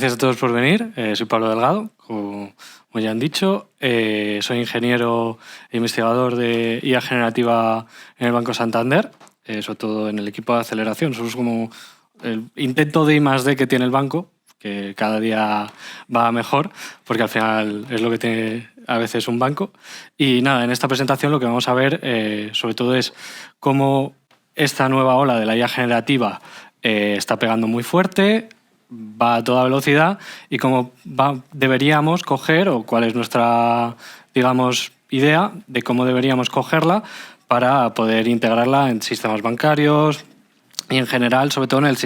Gracias a todos por venir. Soy Pablo Delgado, como ya han dicho. Soy ingeniero e investigador de IA generativa en el Banco Santander, sobre todo en el equipo de aceleración. Somos como el intento de I+D que tiene el banco, que cada día va mejor, porque al final es lo que tiene a veces un banco. Y nada, en esta presentación lo que vamos a ver sobre todo es cómo esta nueva ola de la IA generativa está pegando muy fuerte, va a toda velocidad y cómo deberíamos coger, o cuál es nuestra, digamos, idea de cómo deberíamos cogerla para poder integrarla en sistemas bancarios y en general, sobre todo en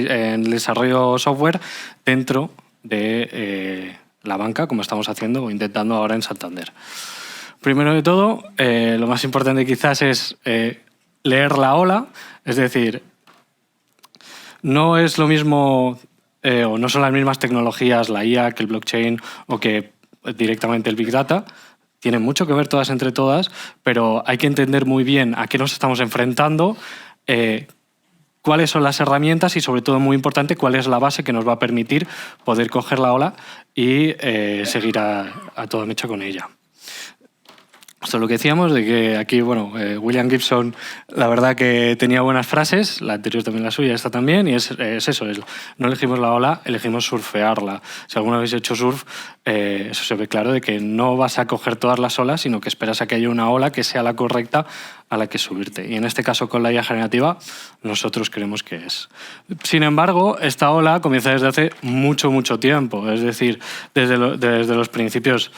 el desarrollo software dentro de la banca, como estamos haciendo o intentando ahora en Santander. Primero de todo, lo más importante quizás es leer la ola, es decir, no es lo mismo o no son las mismas tecnologías, la IA, que el blockchain o que directamente el Big Data. Tienen mucho que ver todas entre todas, pero hay que entender muy bien a qué nos estamos enfrentando, cuáles son las herramientas y, sobre todo, muy importante, cuál es la base que nos va a permitir poder coger la ola y seguir a toda mecha con ella. Esto es lo que decíamos, de que aquí, bueno, William Gibson, la verdad que tenía buenas frases, la anterior también la suya, esta también, y es eso, no elegimos la ola, elegimos surfearla. Si alguna vez habéis hecho surf, eso se ve claro, de que no vas a coger todas las olas, sino que esperas a que haya una ola que sea la correcta a la que subirte. Y en este caso, con la IA generativa, nosotros creemos que es. Sin embargo, esta ola comienza desde hace mucho, mucho tiempo. Es decir, desde los principios,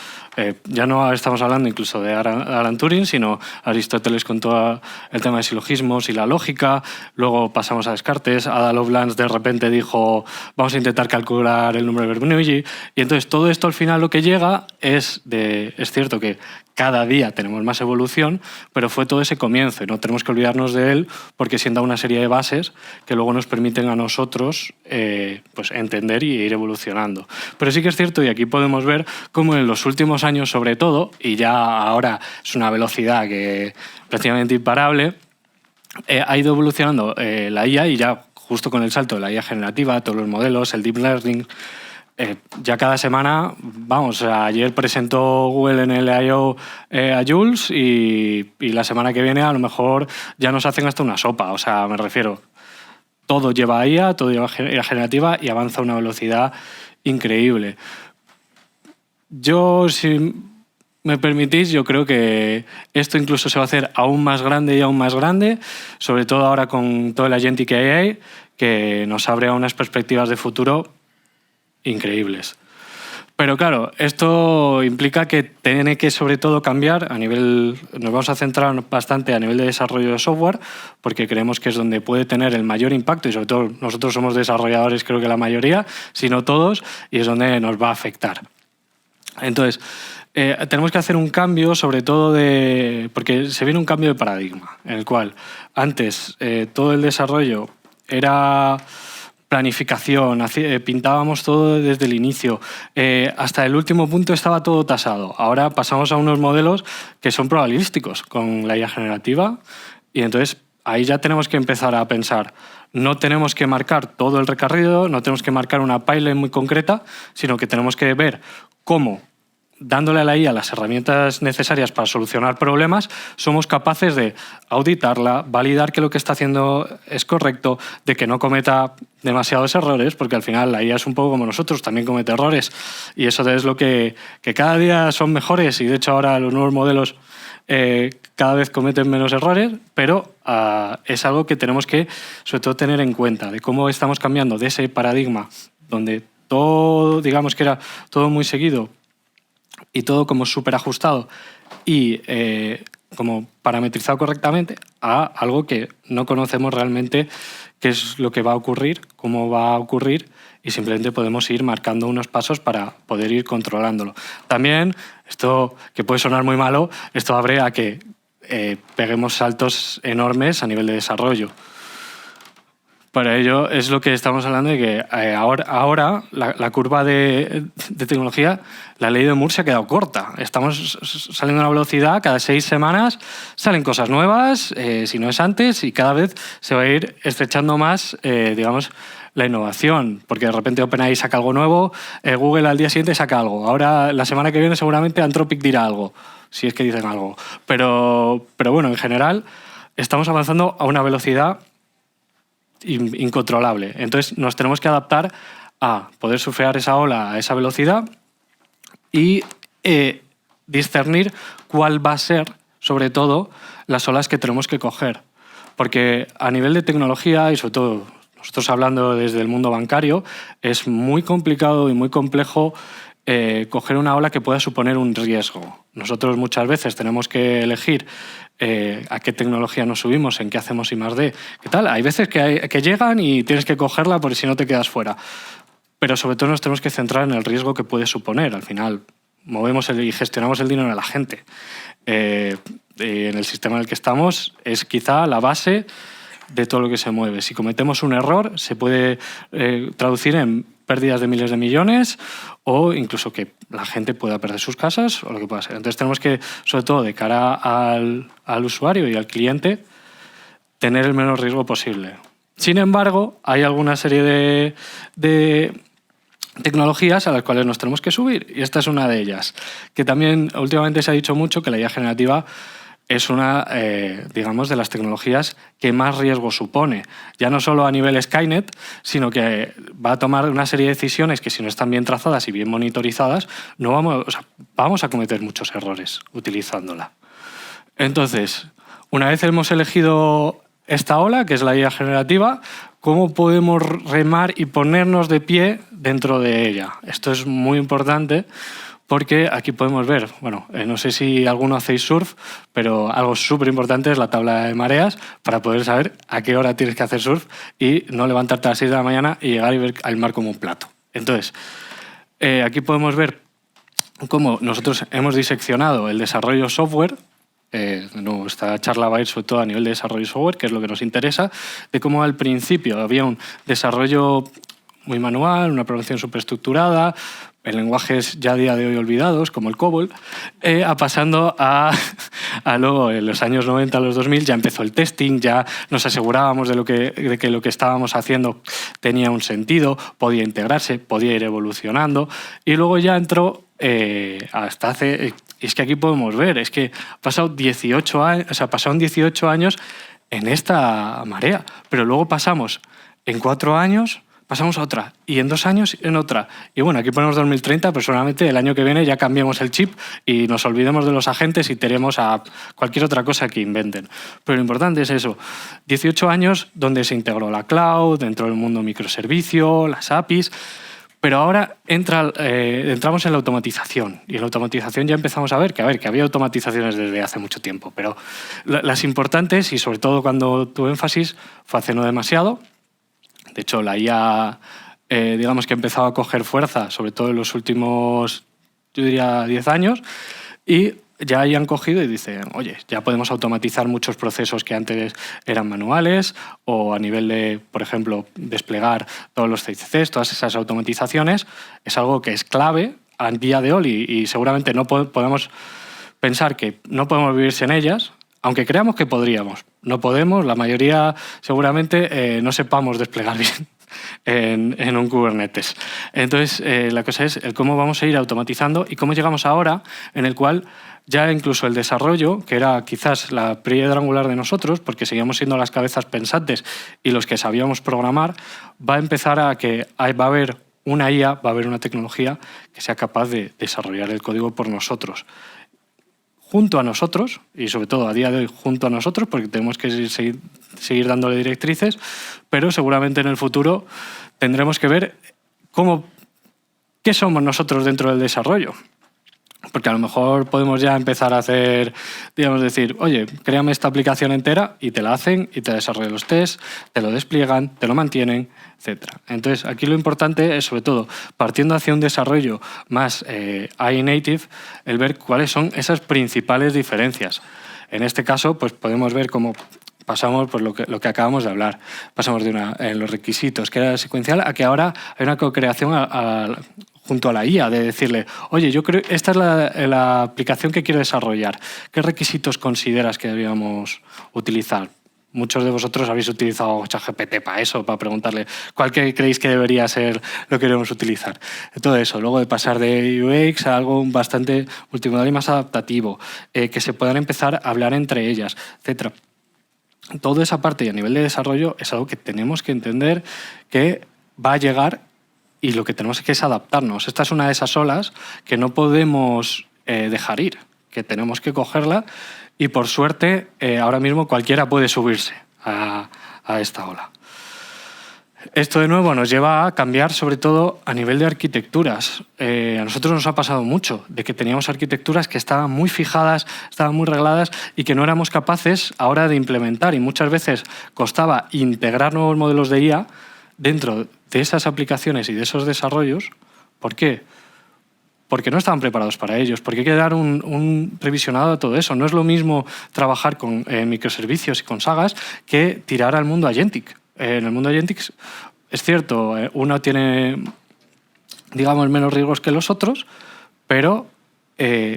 ya no estamos hablando incluso de Alan Turing, sino Aristóteles con todo el tema de silogismos y la lógica. Luego pasamos a Descartes. Ada Lovelace de repente dijo, vamos a intentar calcular el número de Bernoulli. Y entonces todo esto al final lo que llega es cierto que cada día tenemos más evolución, pero fue todo ese comienzo y no tenemos que olvidarnos de él porque sienta una serie de bases que luego nos permiten a nosotros pues entender y ir evolucionando. Pero sí que es cierto, y aquí podemos ver cómo en los últimos años sobre todo, y ya ahora es una velocidad que prácticamente imparable, ha ido evolucionando la IA, y ya justo con el salto de la IA generativa, todos los modelos, el deep learning, ya cada semana, vamos, ayer presentó Google en el I.O. A Jules y la semana que viene a lo mejor ya nos hacen hasta una sopa, o sea, me refiero, todo lleva IA, todo lleva IA generativa y avanza a una velocidad increíble. Yo, si me permitís, yo creo que esto incluso se va a hacer aún más grande y aún más grande, sobre todo ahora con todo el Agentic AI, que nos abre a unas perspectivas de futuro increíbles. Pero claro, esto implica que tiene que sobre todo cambiar a nivel, nos vamos a centrar bastante a nivel de desarrollo de software, porque creemos que es donde puede tener el mayor impacto, y sobre todo nosotros somos desarrolladores, creo que la mayoría, si no todos, y es donde nos va a afectar. Entonces, tenemos que hacer un cambio, sobre todo porque se viene un cambio de paradigma, en el cual antes todo el desarrollo era planificación, pintábamos todo desde el inicio, hasta el último punto estaba todo tasado. Ahora pasamos a unos modelos que son probabilísticos con la IA generativa, y entonces ahí ya tenemos que empezar a pensar. No tenemos que marcar todo el recorrido, no tenemos que marcar una pipeline muy concreta, sino que tenemos que ver cómo, dándole a la IA las herramientas necesarias para solucionar problemas, somos capaces de auditarla, validar que lo que está haciendo es correcto, de que no cometa demasiados errores, porque al final la IA es un poco como nosotros, también comete errores, y eso es lo que cada día son mejores, y de hecho ahora los nuevos modelos cada vez cometen menos errores, pero es algo que tenemos que sobre todo tener en cuenta, de cómo estamos cambiando de ese paradigma donde todo, digamos que era todo muy seguido y todo como súper ajustado y como parametrizado correctamente, a algo que no conocemos realmente qué es lo que va a ocurrir, cómo va a ocurrir, y simplemente podemos ir marcando unos pasos para poder ir controlándolo. También, esto que puede sonar muy malo, esto abre a que peguemos saltos enormes a nivel de desarrollo. Para ello es lo que estamos hablando de que ahora la curva de tecnología, la ley de Moore se ha quedado corta. Estamos saliendo a una velocidad, cada 6 semanas salen cosas nuevas, si no es antes, y cada vez se va a ir estrechando más, digamos, la innovación, porque de repente OpenAI saca algo nuevo, Google al día siguiente saca algo. Ahora, la semana que viene, seguramente Anthropic dirá algo, si es que dicen algo. Pero bueno, en general, estamos avanzando a una velocidad incontrolable. Entonces nos tenemos que adaptar a poder surfear esa ola a esa velocidad y discernir cuál va a ser, sobre todo, las olas que tenemos que coger. Porque a nivel de tecnología, y sobre todo nosotros hablando desde el mundo bancario, es muy complicado y muy complejo coger una ola que pueda suponer un riesgo. Nosotros muchas veces tenemos que elegir a qué tecnología nos subimos, en qué hacemos I+D, qué tal. Hay veces que llegan y tienes que cogerla porque si no te quedas fuera. Pero sobre todo nos tenemos que centrar en el riesgo que puede suponer. Al final movemos y gestionamos el dinero de la gente. En el sistema en el que estamos es quizá la base de todo lo que se mueve. Si cometemos un error, se puede traducir en pérdidas de miles de millones o incluso que la gente pueda perder sus casas o lo que pueda ser. Entonces tenemos que, sobre todo de cara al usuario y al cliente, tener el menor riesgo posible. Sin embargo, hay alguna serie de tecnologías a las cuales nos tenemos que subir y esta es una de ellas, que también últimamente se ha dicho mucho que la IA generativa es una, digamos, de las tecnologías que más riesgo supone. Ya no solo a nivel Skynet, sino que va a tomar una serie de decisiones que si no están bien trazadas y bien monitorizadas, vamos a cometer muchos errores utilizándola. Entonces, una vez hemos elegido esta ola, que es la IA generativa, ¿cómo podemos remar y ponernos de pie dentro de ella? Esto es muy importante porque aquí podemos ver, bueno, no sé si alguno hacéis surf, pero algo súper importante es la tabla de mareas para poder saber a qué hora tienes que hacer surf y no levantarte a las 6 de la mañana y llegar y ver al mar como un plato. Entonces, aquí podemos ver cómo nosotros hemos diseccionado el desarrollo software. Esta charla va a ir sobre todo a nivel de desarrollo software, que es lo que nos interesa, de cómo al principio había un desarrollo muy manual, una programación superestructurada, en lenguajes ya a día de hoy olvidados, como el COBOL, pasando a luego, en los años 90 a los 2000, ya empezó el testing, ya nos asegurábamos de que lo que estábamos haciendo tenía un sentido, podía integrarse, podía ir evolucionando, y luego ya entró hasta hace... Es que aquí podemos ver, es que pasaron 18 años en esta marea, pero luego pasamos en 4 años... pasamos a otra, y en 2 años en otra. Y bueno, aquí ponemos 2030, personalmente el año que viene ya cambiamos el chip y nos olvidemos de los agentes y tenemos a cualquier otra cosa que inventen. Pero lo importante es eso, 18 años donde se integró la cloud, dentro del mundo microservicio, las APIs, pero ahora entramos en la automatización. Y en la automatización ya empezamos a ver que había automatizaciones desde hace mucho tiempo, pero las importantes, y sobre todo cuando tuve énfasis, fue hace no demasiado. De hecho, la IA, digamos que ha empezado a coger fuerza, sobre todo en los últimos, yo diría, 10 años, y ya ahí han cogido y dicen, oye, ya podemos automatizar muchos procesos que antes eran manuales, o a nivel de, por ejemplo, desplegar todos los CICCs, todas esas automatizaciones, es algo que es clave a día de hoy y seguramente no podemos pensar que no podemos vivir sin ellas, aunque creamos que podríamos. No podemos, la mayoría seguramente no sepamos desplegar bien en un Kubernetes. Entonces, la cosa es el cómo vamos a ir automatizando y cómo llegamos ahora en el cual ya incluso el desarrollo, que era quizás la piedra angular de nosotros, porque seguíamos siendo las cabezas pensantes y los que sabíamos programar, va a empezar a que va a haber una IA, va a haber una tecnología que sea capaz de desarrollar el código por nosotros. Junto a nosotros, y sobre todo a día de hoy junto a nosotros, porque tenemos que seguir dándole directrices, pero seguramente en el futuro tendremos que ver qué somos nosotros dentro del desarrollo. Porque a lo mejor podemos ya empezar a hacer, digamos, decir, oye, créame esta aplicación entera y te la hacen y te desarrollan los tests, te lo despliegan, te lo mantienen, etc. Entonces, aquí lo importante es, sobre todo, partiendo hacia un desarrollo más AI native, el ver cuáles son esas principales diferencias. En este caso, pues podemos ver cómo pasamos por lo que acabamos de hablar. Pasamos de en los requisitos, que era secuencial, a que ahora hay una co-creación junto a la IA, de decirle, oye, yo creo esta es la aplicación que quiero desarrollar. ¿Qué requisitos consideras que deberíamos utilizar? Muchos de vosotros habéis utilizado ChatGPT para eso, para preguntarle cuál creéis que debería ser lo que queremos utilizar. Todo eso, luego de pasar de UX a algo bastante multimodal y más adaptativo, que se puedan empezar a hablar entre ellas, etc. Toda esa parte y a nivel de desarrollo es algo que tenemos que entender que va a llegar y lo que tenemos que es adaptarnos. Esta es una de esas olas que no podemos dejar ir, que tenemos que cogerla. Y por suerte, ahora mismo cualquiera puede subirse a esta ola. Esto de nuevo nos lleva a cambiar sobre todo a nivel de arquitecturas. A nosotros nos ha pasado mucho de que teníamos arquitecturas que estaban muy fijadas, estaban muy regladas y que no éramos capaces ahora de implementar. Y muchas veces costaba integrar nuevos modelos de IA dentro de esas aplicaciones y de esos desarrollos. ¿Por qué? Porque no estaban preparados para ellos, porque hay que dar un revisionado a todo eso. No es lo mismo trabajar con microservicios y con sagas que tirar al mundo agentic. En el mundo agentic es cierto, uno tiene, digamos, menos riesgos que los otros, pero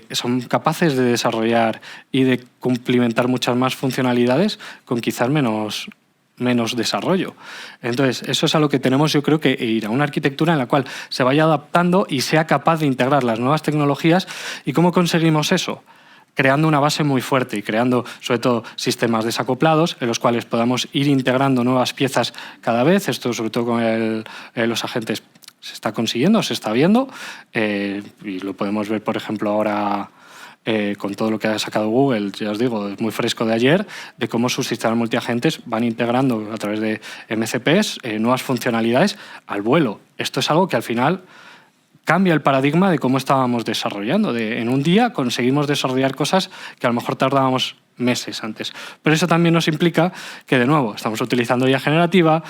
son capaces de desarrollar y de cumplimentar muchas más funcionalidades con quizás menos desarrollo. Entonces, eso es a lo que tenemos, yo creo, que ir a una arquitectura en la cual se vaya adaptando y sea capaz de integrar las nuevas tecnologías. ¿Y cómo conseguimos eso? Creando una base muy fuerte y creando, sobre todo, sistemas desacoplados en los cuales podamos ir integrando nuevas piezas cada vez. Esto, sobre todo, con los agentes se está consiguiendo, se está viendo, y lo podemos ver, por ejemplo, ahora con todo lo que ha sacado Google, ya os digo, es muy fresco de ayer, de cómo sus sistemas multiagentes van integrando a través de MCPs nuevas funcionalidades al vuelo. Esto es algo que al final cambia el paradigma de cómo estábamos desarrollando. En un día conseguimos desarrollar cosas que a lo mejor tardábamos meses antes. Pero eso también nos implica que, de nuevo, estamos utilizando IA generativa,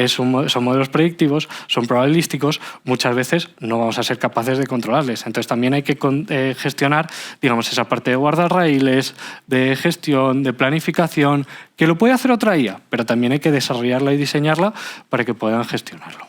son modelos predictivos, son probabilísticos, muchas veces no vamos a ser capaces de controlarles. Entonces también hay que gestionar, digamos, esa parte de guardarraíles, de gestión, de planificación, que lo puede hacer otra IA, pero también hay que desarrollarla y diseñarla para que puedan gestionarlo.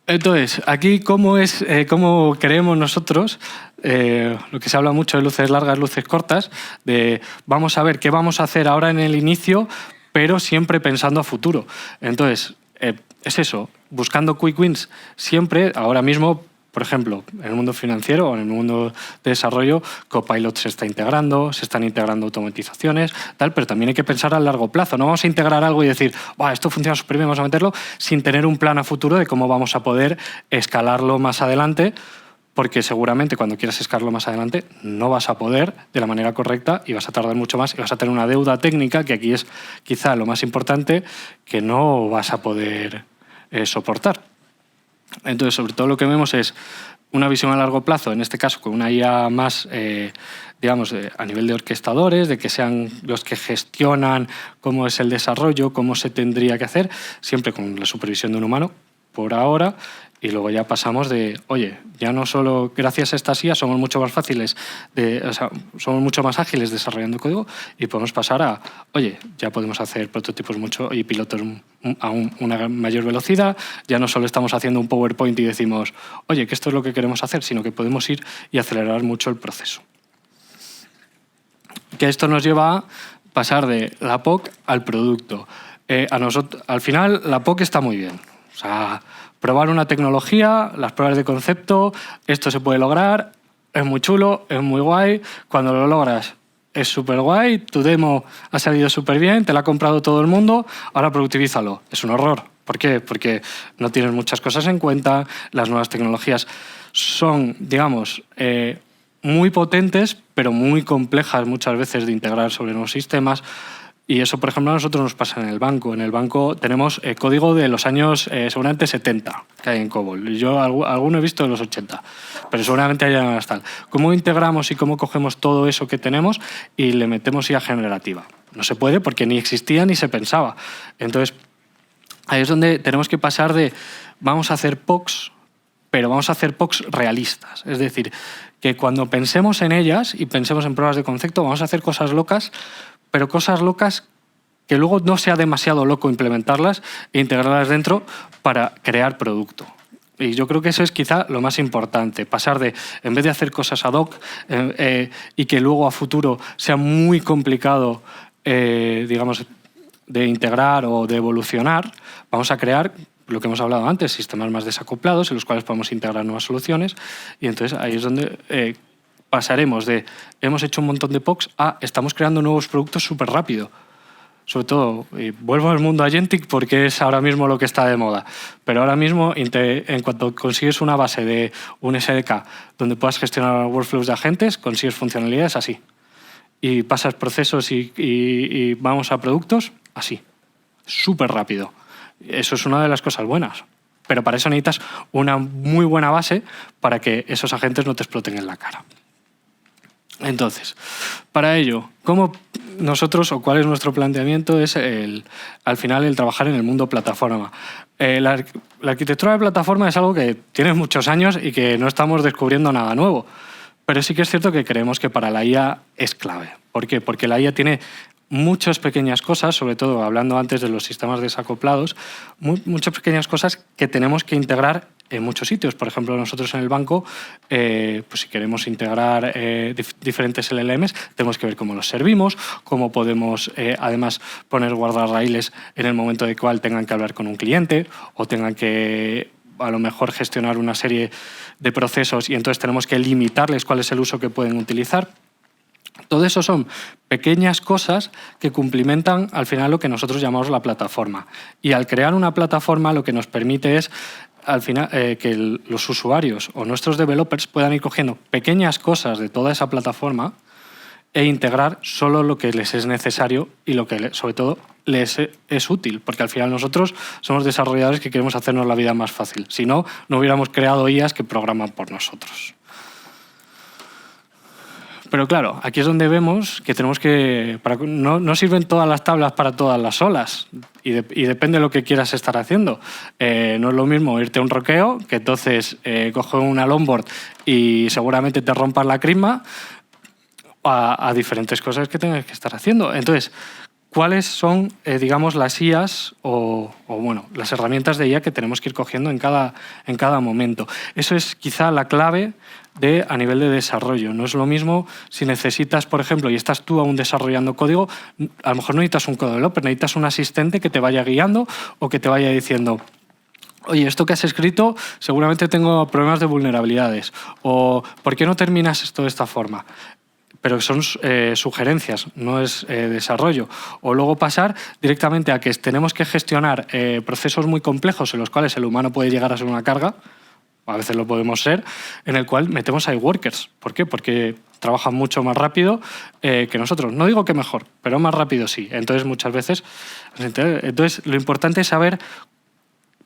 Entonces, aquí cómo creemos nosotros, lo que se habla mucho de luces largas, luces cortas, de vamos a ver qué vamos a hacer ahora en el inicio, pero siempre pensando a futuro. Entonces, es eso, buscando quick wins siempre, ahora mismo, por ejemplo, en el mundo financiero o en el mundo de desarrollo, Copilot se está integrando, se están integrando automatizaciones, tal, pero también hay que pensar a largo plazo. No vamos a integrar algo y decir, esto funciona súper bien, vamos a meterlo, sin tener un plan a futuro de cómo vamos a poder escalarlo más adelante, porque seguramente cuando quieras escalarlo más adelante no vas a poder de la manera correcta y vas a tardar mucho más y vas a tener una deuda técnica, que aquí es quizá lo más importante, que no vas a poder soportar. Entonces, sobre todo lo que vemos es una visión a largo plazo, en este caso con una IA más, digamos, a nivel de orquestadores, de que sean los que gestionan cómo es el desarrollo, cómo se tendría que hacer, siempre con la supervisión de un humano, por ahora. Y luego ya pasamos de, oye, ya no solo gracias a estas IA somos mucho más fáciles, somos mucho más ágiles desarrollando código y podemos pasar a, oye, ya podemos hacer prototipos y pilotos a una mayor velocidad, ya no solo estamos haciendo un PowerPoint y decimos, oye, que esto es lo que queremos hacer, sino que podemos ir y acelerar mucho el proceso. Que esto nos lleva a pasar de la POC al producto. Al final, la POC está muy bien. O sea, probar una tecnología, las pruebas de concepto, esto se puede lograr, es muy chulo, es muy guay. Cuando lo logras es súper guay, tu demo ha salido súper bien, te la ha comprado todo el mundo, ahora productivízalo. Es un horror. ¿Por qué? Porque no tienes muchas cosas en cuenta, las nuevas tecnologías son, digamos, muy potentes, pero muy complejas muchas veces de integrar sobre nuevos sistemas. Y eso, por ejemplo, a nosotros nos pasa en el banco. En el banco tenemos código de los años seguramente 70 que hay en COBOL. Yo alguno he visto de los 80, pero seguramente haya más tal. ¿Cómo integramos y cómo cogemos todo eso que tenemos y le metemos IA generativa? No se puede porque ni existía ni se pensaba. Entonces, ahí es donde tenemos que pasar de vamos a hacer POCs, pero vamos a hacer POCs realistas. Es decir, que cuando pensemos en ellas y pensemos en pruebas de concepto, vamos a hacer cosas locas, pero cosas locas que luego no sea demasiado loco implementarlas e integrarlas dentro para crear producto. Y yo creo que eso es quizá lo más importante, pasar de, en vez de hacer cosas ad hoc y que luego a futuro sea muy complicado, digamos, de integrar o de evolucionar, vamos a crear lo que hemos hablado antes, sistemas más desacoplados en los cuales podemos integrar nuevas soluciones, y entonces ahí es donde pasaremos de hemos hecho un montón de POCs a estamos creando nuevos productos súper rápido. Sobre todo, y vuelvo al mundo agentic porque es ahora mismo lo que está de moda, pero ahora mismo en cuanto consigues una base de un SDK donde puedas gestionar workflows de agentes, consigues funcionalidades así. Y pasas procesos y vamos a productos así, súper rápido. Eso es una de las cosas buenas. Pero para eso necesitas una muy buena base para que esos agentes no te exploten en la cara. Entonces, para ello, ¿cómo nosotros o cuál es nuestro planteamiento? Es al final el trabajar en el mundo plataforma. La arquitectura de plataforma es algo que tiene muchos años y que no estamos descubriendo nada nuevo. Pero sí que es cierto que creemos que para la IA es clave. ¿Por qué? Porque la IA tiene muchas pequeñas cosas, sobre todo hablando antes de los sistemas desacoplados, muchas pequeñas cosas que tenemos que integrar en muchos sitios. Por ejemplo, nosotros en el banco, pues si queremos integrar diferentes LLMs, tenemos que ver cómo los servimos, cómo podemos además poner guardarraíles en el momento de cual tengan que hablar con un cliente o tengan que a lo mejor gestionar una serie de procesos y entonces tenemos que limitarles cuál es el uso que pueden utilizar. Todo eso son pequeñas cosas que cumplimentan al final lo que nosotros llamamos la plataforma. Y al crear una plataforma lo que nos permite es al final, que los usuarios o nuestros developers puedan ir cogiendo pequeñas cosas de toda esa plataforma e integrar solo lo que les es necesario y lo que sobre todo les es útil, porque al final nosotros somos desarrolladores que queremos hacernos la vida más fácil. Si no, no hubiéramos creado IAs que programan por nosotros. Pero claro, aquí es donde vemos que tenemos que... No sirven todas las tablas para todas las olas y depende de lo que quieras estar haciendo. No es lo mismo irte a un roqueo, que entonces coges una longboard y seguramente te rompas la crisma, a diferentes cosas que tengas que estar haciendo. Entonces, ¿cuáles son, digamos, las IAs o bueno, las herramientas de IA que tenemos que ir cogiendo en cada momento? Eso es quizá la clave a nivel de desarrollo. No es lo mismo si necesitas, por ejemplo, y estás tú aún desarrollando código, a lo mejor no necesitas un codeveloper, necesitas un asistente que te vaya guiando o que te vaya diciendo: oye, esto que has escrito seguramente tengo problemas de vulnerabilidades, o ¿por qué no terminas esto de esta forma? Pero son sugerencias, no es desarrollo. O luego pasar directamente a que tenemos que gestionar procesos muy complejos en los cuales el humano puede llegar a ser una carga, a veces lo podemos ser, en el cual metemos a workers. ¿Por qué? Porque trabajan mucho más rápido que nosotros. No digo que mejor, pero más rápido sí. Entonces, muchas veces... Entonces, lo importante es saber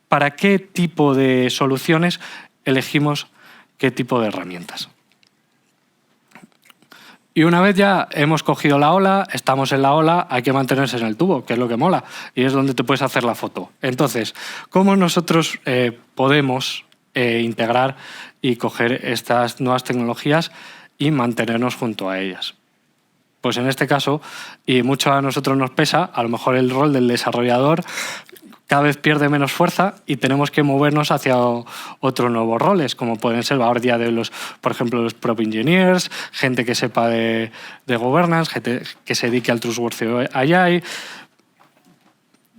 para qué tipo de soluciones elegimos qué tipo de herramientas. Y una vez ya hemos cogido la ola, estamos en la ola, hay que mantenerse en el tubo, que es lo que mola, y es donde te puedes hacer la foto. Entonces, ¿cómo nosotros podemos integrar y coger estas nuevas tecnologías y mantenernos junto a ellas? Pues en este caso, y mucho a nosotros nos pesa, a lo mejor el rol del desarrollador cada vez pierde menos fuerza y tenemos que movernos hacia otros nuevos roles, como pueden ser ahora día de por ejemplo, los prop engineers, gente que sepa de governance, gente que se dedique al trustworthy AI.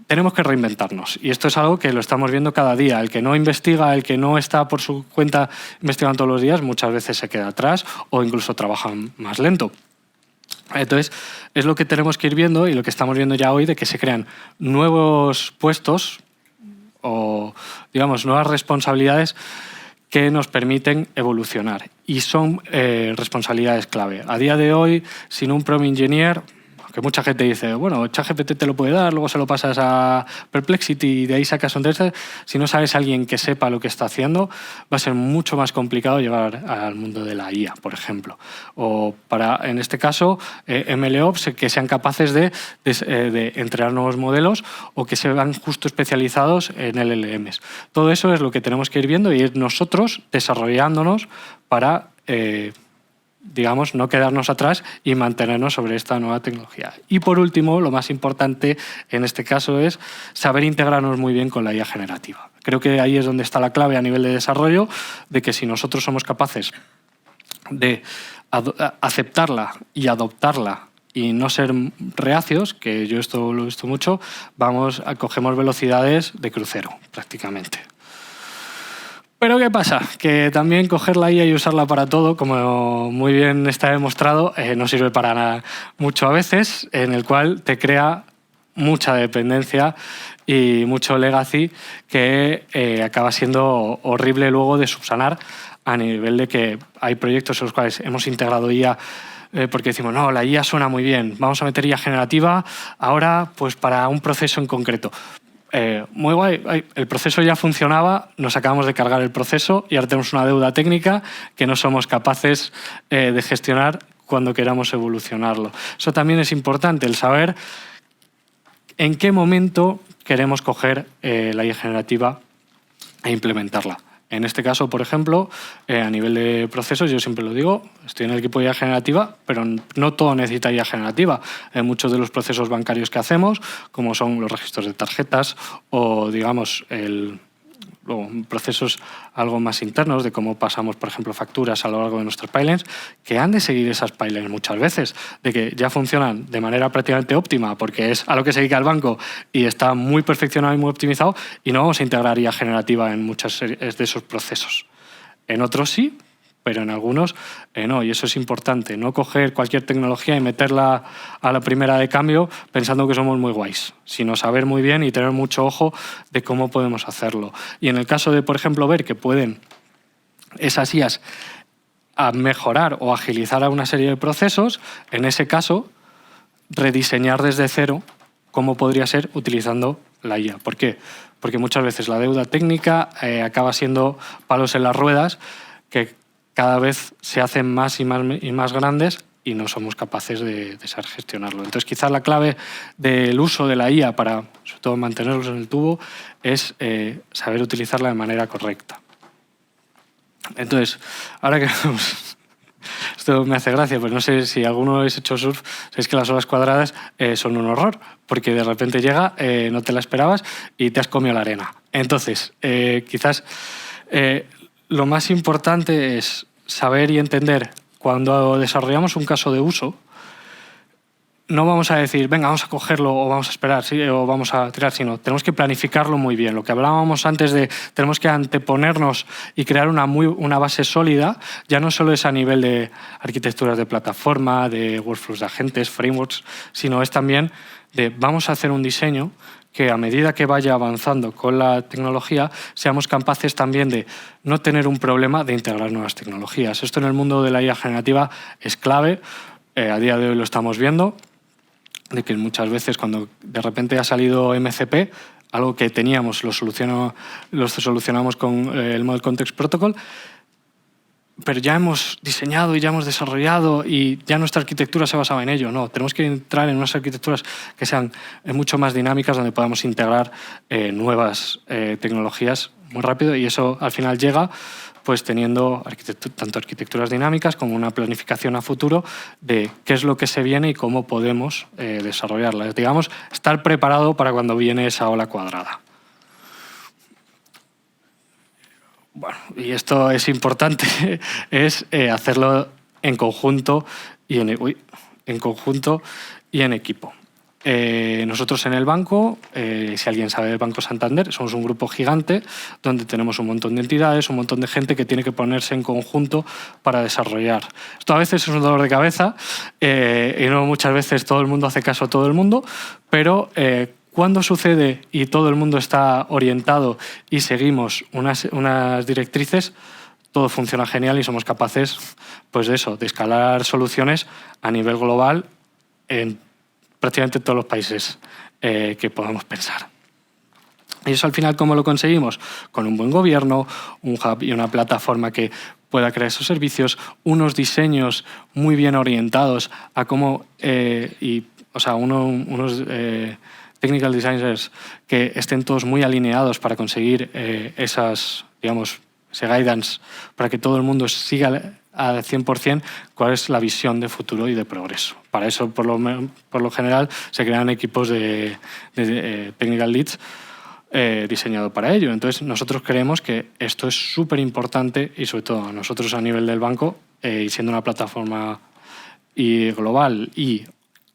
Tenemos que reinventarnos y esto es algo que lo estamos viendo cada día. El que no investiga, el que no está por su cuenta investigando todos los días, muchas veces se queda atrás o incluso trabaja más lento. Entonces, es lo que tenemos que ir viendo y lo que estamos viendo ya hoy, de que se crean nuevos puestos o, digamos, nuevas responsabilidades que nos permiten evolucionar. Y son responsabilidades clave. A día de hoy, sin un prompt engineer, que mucha gente dice, bueno, ChatGPT te lo puede dar, luego se lo pasas a Perplexity y de ahí sacas un test. Si no sabes a alguien que sepa lo que está haciendo, va a ser mucho más complicado llegar al mundo de la IA, por ejemplo. O para, en este caso, MLOps, que sean capaces de entrenar nuevos modelos o que se vean justo especializados en LLMs. Todo eso es lo que tenemos que ir viendo y ir nosotros desarrollándonos para digamos, no quedarnos atrás y mantenernos sobre esta nueva tecnología. Y por último, lo más importante en este caso es saber integrarnos muy bien con la IA generativa. Creo que ahí es donde está la clave a nivel de desarrollo, de que si nosotros somos capaces de aceptarla y adoptarla y no ser reacios, que yo esto lo he visto mucho, cogemos velocidades de crucero, prácticamente. Pero ¿qué pasa? Que también coger la IA y usarla para todo, como muy bien está demostrado, no sirve para nada mucho a veces, en el cual te crea mucha dependencia y mucho legacy que acaba siendo horrible luego de subsanar, a nivel de que hay proyectos en los cuales hemos integrado IA porque decimos, no, la IA suena muy bien, vamos a meter IA generativa ahora pues para un proceso en concreto. Muy guay, el proceso ya funcionaba, nos acabamos de cargar el proceso y ahora tenemos una deuda técnica que no somos capaces de gestionar cuando queramos evolucionarlo. Eso también es importante, el saber en qué momento queremos coger la IA generativa e implementarla. En este caso, por ejemplo, a nivel de procesos, yo siempre lo digo, estoy en el equipo de IA generativa, pero no todo necesita IA generativa. Muchos de los procesos bancarios que hacemos, como son los registros de tarjetas o, digamos, procesos algo más internos de cómo pasamos, por ejemplo, facturas a lo largo de nuestros pipelines, que han de seguir esas pipelines muchas veces, de que ya funcionan de manera prácticamente óptima porque es a lo que se dedica el banco y está muy perfeccionado y muy optimizado, y no vamos a integrar IA generativa en muchos de esos procesos. En otros sí, pero en algunos no, y eso es importante, no coger cualquier tecnología y meterla a la primera de cambio pensando que somos muy guays, sino saber muy bien y tener mucho ojo de cómo podemos hacerlo. Y en el caso de, por ejemplo, ver que pueden esas IAs a mejorar o agilizar a una serie de procesos, en ese caso, rediseñar desde cero cómo podría ser utilizando la IA. ¿Por qué? Porque muchas veces la deuda técnica acaba siendo palos en las ruedas que cada vez se hacen más y más grandes y no somos capaces de saber gestionarlo. Entonces, quizás la clave del uso de la IA para, sobre todo, mantenerlos en el tubo es saber utilizarla de manera correcta. Entonces, ahora que esto me hace gracia, pues no sé si alguno habéis hecho surf, sabéis que las olas cuadradas son un horror, porque de repente llega, no te la esperabas y te has comido la arena. Entonces, quizás lo más importante es saber y entender cuando desarrollamos un caso de uso. No vamos a decir, venga, vamos a cogerlo o vamos a esperar, ¿sí? O vamos a tirar, sino tenemos que planificarlo muy bien. Lo que hablábamos antes de tenemos que anteponernos y crear una base sólida, ya no solo es a nivel de arquitecturas de plataforma, de workflows de agentes, frameworks, sino es también de vamos a hacer un diseño que a medida que vaya avanzando con la tecnología seamos capaces también de no tener un problema de integrar nuevas tecnologías. Esto en el mundo de la IA generativa es clave, a día de hoy lo estamos viendo, de que muchas veces cuando de repente ha salido MCP, algo que teníamos, lo solucionamos con el Model Context Protocol, pero ya hemos diseñado y ya hemos desarrollado y ya nuestra arquitectura se basaba en ello. No, tenemos que entrar en unas arquitecturas que sean mucho más dinámicas, donde podamos integrar nuevas tecnologías muy rápido, y eso al final llega pues teniendo tanto arquitecturas dinámicas como una planificación a futuro de qué es lo que se viene y cómo podemos desarrollarlas. Digamos, estar preparado para cuando viene esa ola cuadrada. Bueno, y esto es importante, es hacerlo en conjunto y en equipo. Nosotros en el banco, si alguien sabe del Banco Santander, somos un grupo gigante donde tenemos un montón de entidades, un montón de gente que tiene que ponerse en conjunto para desarrollar. Esto a veces es un dolor de cabeza y no muchas veces todo el mundo hace caso a todo el mundo, pero cuando sucede y todo el mundo está orientado y seguimos unas directrices, todo funciona genial y somos capaces pues de escalar soluciones a nivel global en prácticamente todos los países que podamos pensar. Y eso al final, ¿cómo lo conseguimos? Con un buen gobierno, un hub y una plataforma que pueda crear esos servicios, unos diseños muy bien orientados a cómo, unos technical designers que estén todos muy alineados para conseguir ese guidance, para que todo el mundo siga al 100% cuál es la visión de futuro y de progreso. Para eso, por lo general, se crean equipos de technical leads diseñado para ello. Entonces, nosotros creemos que esto es súper importante y, sobre todo, nosotros a nivel del banco, y siendo una plataforma global y,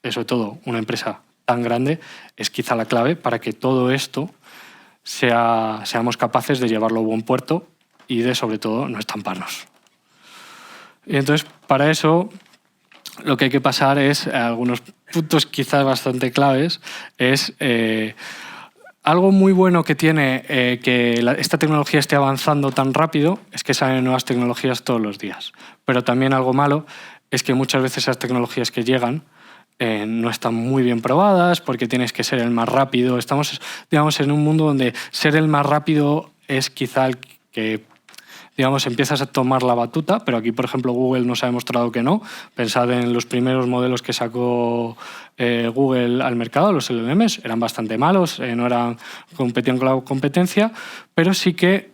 sobre todo, una empresa tan grande, es quizá la clave para que todo esto seamos capaces de llevarlo a buen puerto y de, sobre todo, no estamparnos. Y entonces, para eso, lo que hay que pasar es algunos puntos quizás bastante claves. Es algo muy bueno que tiene que esta tecnología esté avanzando tan rápido, es que salen nuevas tecnologías todos los días. Pero también algo malo es que muchas veces esas tecnologías que llegan no están muy bien probadas porque tienes que ser el más rápido. Estamos, digamos, en un mundo donde ser el más rápido es quizá el que, digamos, empiezas a tomar la batuta, pero aquí, por ejemplo, Google nos ha demostrado que no. Pensad en los primeros modelos que sacó Google al mercado, los LLMs, eran bastante malos, competían con la competencia, pero sí que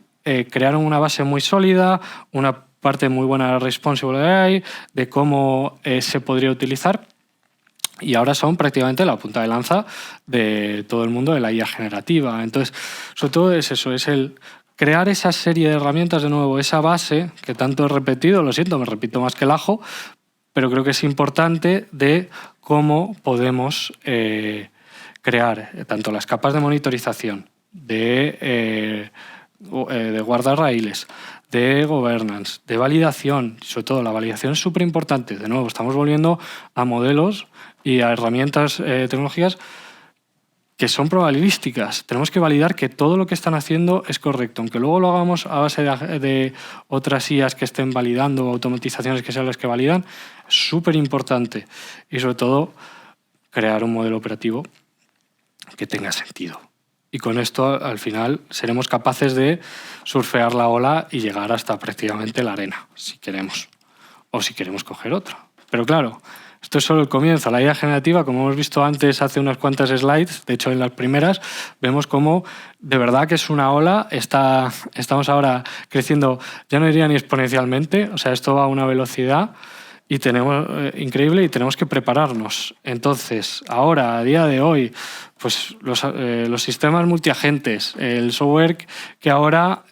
crearon una base muy sólida, una parte muy buena de Responsible AI, de cómo se podría utilizar, y ahora son prácticamente la punta de lanza de todo el mundo de la IA generativa. Entonces, sobre todo es eso, es el crear esa serie de herramientas, de nuevo, esa base que tanto he repetido, lo siento, me repito más que el ajo, pero creo que es importante de cómo podemos crear tanto las capas de monitorización, de guardarraíles, de governance, de validación. Sobre todo, la validación es súper importante. De nuevo, estamos volviendo a modelos y a herramientas tecnológicas que son probabilísticas. Tenemos que validar que todo lo que están haciendo es correcto, aunque luego lo hagamos a base de otras IAs que estén validando, automatizaciones que sean las que validan. Es súper importante. Y sobre todo, crear un modelo operativo que tenga sentido. Y con esto, al final, seremos capaces de surfear la ola y llegar hasta prácticamente la arena, si queremos. O si queremos coger otra. Pero claro, esto es solo el comienzo. La IA generativa, como hemos visto antes hace unas cuantas slides, de hecho en las primeras, vemos cómo de verdad que es una ola. Estamos ahora creciendo, ya no diría ni exponencialmente, o sea, esto va a una velocidad increíble y tenemos que prepararnos. Entonces, ahora, a día de hoy, pues los sistemas multiagentes, el software que ahora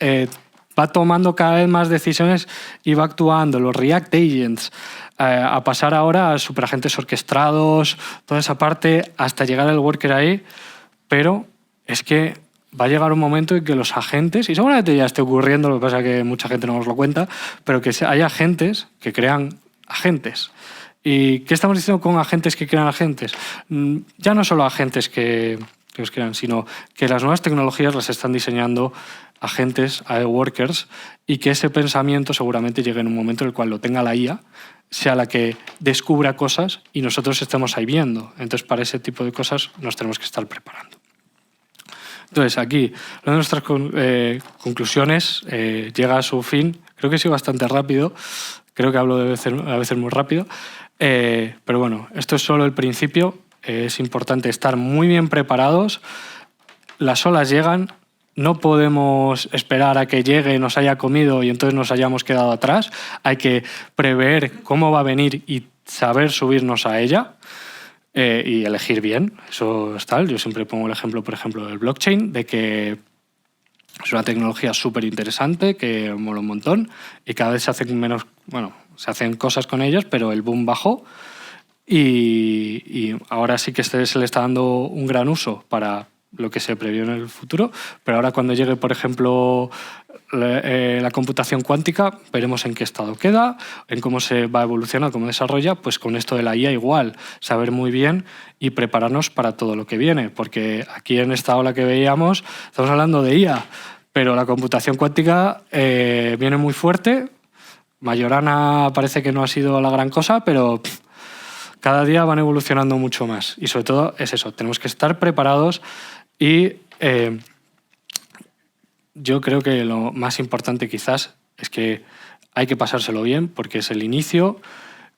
va tomando cada vez más decisiones y va actuando, los React Agents, a pasar ahora a superagentes orquestados, toda esa parte, hasta llegar al worker AI, pero es que va a llegar un momento en que los agentes, y seguramente ya esté ocurriendo, lo que pasa es que mucha gente no nos lo cuenta, pero que haya agentes que crean agentes. ¿Y qué estamos diciendo con agentes que crean agentes? Ya no solo agentes que los crean, sino que las nuevas tecnologías las están diseñando agentes, AI workers, y que ese pensamiento seguramente llegue en un momento en el cual lo tenga la IA, sea la que descubra cosas y nosotros estemos ahí viendo. Entonces, para ese tipo de cosas nos tenemos que estar preparando. Entonces, aquí, una de nuestras conclusiones llega a su fin. Creo que soy bastante rápido. Creo que hablo a veces muy rápido. Pero bueno, esto es solo el principio. Es importante estar muy bien preparados. Las olas llegan. No podemos esperar a que llegue, nos haya comido y entonces nos hayamos quedado atrás. Hay que prever cómo va a venir y saber subirnos a ella. Y elegir bien, eso es tal. Yo siempre pongo el ejemplo, por ejemplo, del blockchain, de que es una tecnología súper interesante, que mola un montón, y cada vez se hacen cosas con ellos, pero el boom bajó, y ahora sí que se le está dando un gran uso para lo que se previó en el futuro, pero ahora cuando llegue, por ejemplo, la computación cuántica, veremos en qué estado queda, en cómo se va a evolucionar, cómo desarrolla. Pues con esto de la IA igual, saber muy bien y prepararnos para todo lo que viene, porque aquí en esta ola que veíamos estamos hablando de IA, pero la computación cuántica viene muy fuerte. Majorana parece que no ha sido la gran cosa, pero cada día van evolucionando mucho más, y sobre todo es eso, tenemos que estar preparados. Y yo creo que lo más importante quizás es que hay que pasárselo bien, porque es el inicio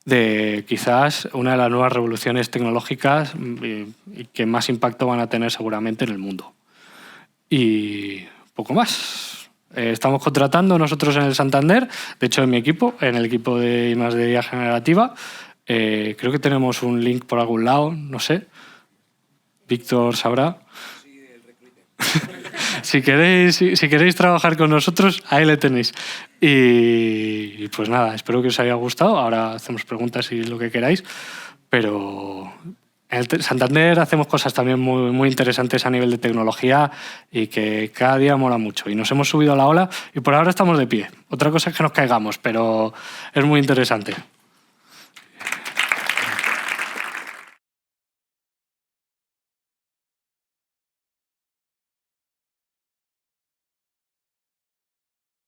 de quizás una de las nuevas revoluciones tecnológicas y que más impacto van a tener seguramente en el mundo. Y poco más. Estamos contratando nosotros en el Santander, de hecho en mi equipo, en el equipo de I+D IA generativa. Creo que tenemos un link por algún lado, no sé. Víctor sabrá. Si queréis trabajar con nosotros, ahí le tenéis. Y pues nada, espero que os haya gustado. Ahora hacemos preguntas y lo que queráis. Pero en el Santander hacemos cosas también muy, muy interesantes a nivel de tecnología y que cada día mola mucho. Y nos hemos subido a la ola y por ahora estamos de pie. Otra cosa es que nos caigamos, pero es muy interesante.